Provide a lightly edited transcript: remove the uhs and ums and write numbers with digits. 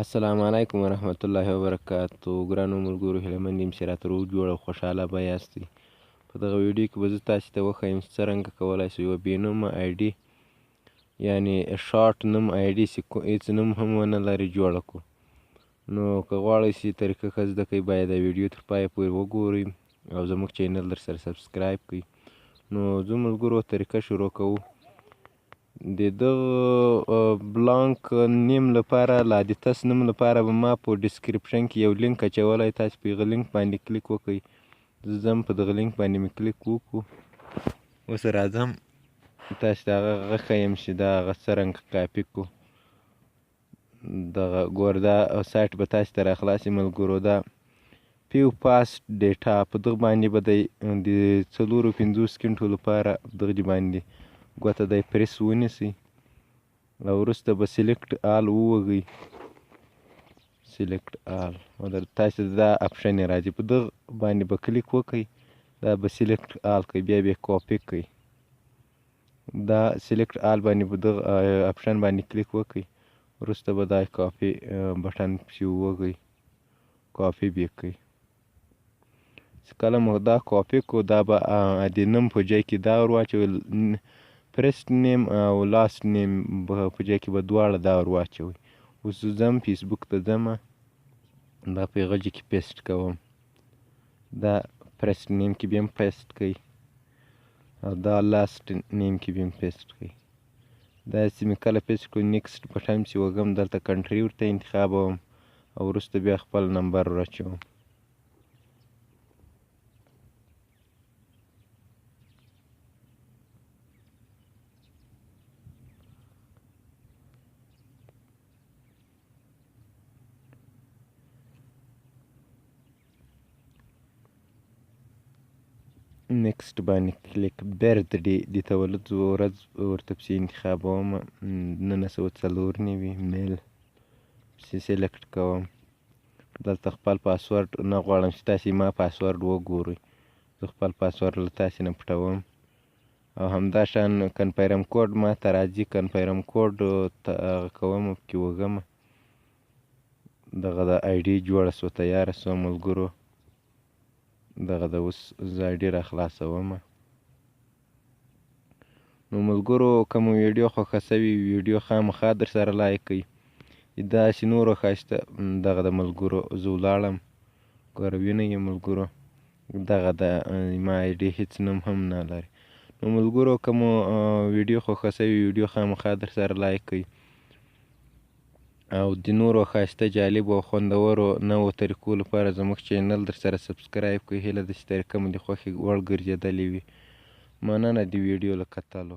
السلام علیکم ورحمت الله وبرکاتو. ګرانو ملګرو، هیله یم چې راته روغ جوړ او خوشحاله به یاستئ. په دغه ویډیو کې به زه تاسو ته وښیم چې څرنګه کولی شو یوه بې نومه ایډي، یعنې شارټ نوم ایډي چې هېڅ نوم هم ونه لري، جوړه کړو. نو که غواړئ چې طریقه ښه زده کړئ، باید دا ویډیو تر پایه پورې وګورئ او زموږ چینل درسره سبسکرایب کړئ. نو ځو ملګرو، طریقه شروع کوو. د دغه بلانک نیم لپاره، لادیتس نوم لپاره به ما په ډسکریپشن کې یو لینک اچولی، تاسو په هغه لینک باندې کلیک وکړئ. زه ځم په دغه لینک باندې مې کلیک وکړو. اوس راځم تاسو ته هغه ښیم چې دا هغه څرنګه کاپي کړو. دغه ګوره دا سایټ به تاسو ته راخلاصي ملګرو. دا پیو پاس ډیټا، په دغه باندې به د 4-5 سکینټو لپاره دغه باندې ګوته دی پریس ونیسئ او وروسته به سلیکټ آل ووهئ. سلیکټ آل او تاسو ته دا اپشن یې راځي، په دغه باندې به کلیک وکړئ، دا به سلیکټ آل کوي، بیا به یې کاپي کړئ. دا سلیکټ آل باندې په دغه اپشن باندې کلیک وکړئ، وروسته به دا کاپي بټن پسې ووهئ، کاپي به یې کړئ. چې کله مو دا کاپي کړو، دا به د نوم په ځای کې دا ور واچوئ، فرست نیم او لاست نیم په ځای کې به دواړه دا ور واچوئ. اوس زه ځم فیسبوک ته ځمه، دا په هغه ځای کې پیسټ کوم. دا فرست نیم کې به هم پیسټ کړئ او دا لاست نیم کې به هم پیسټ کړئ. داسې مې کله پیسټ کړو، نیکسټ بټن پسې وږم، دلته کنټري ورته انتخابوم او وروسته بیا خپل نمبر ور اچوم. نیکسټ باندې کلیک، برثډې د تولد ورځ ورته پسې انتخابوم، 1994 میل پسې سلیکټ کوم. دلته خپل پاسورډ نه غواړم چې تاسې ما پاسورډ وګورئ، زه خپل پاسورډ له تاسې نه پټوم. او همداشان کنفرم کوډ ما ته راځي، کنفرم کوډ هغه کوم، پکې وږم. دغه د ایډي جوړه سوه، تیاره سوه ملګرو. دغه د اوس زه ایډي را خلاصوم. نو ملګرو، که مو ویډیو خوښه سوي، ویډیو خامخا در سره لایک کړئ. داسې نورو ښایسته دغه د ملګرو زه ولاړم، ګوره وینئ یې ملګرو، دغه د ما ایډي هېڅ نوم هم نه لري. نو ملګرو، که مو ویډیو خوښه سوي، ویډیو خامخا در سره لایک کړئ او د نورو ښایسته جالبو او خوندورو نوو طریقو لپاره زموږ چینل در سره سبسکرایب کړئ. هیله ده چې طریقه مو د خوښې وړ ګرځېدلې وي. مننه د ویډیو له کتلو.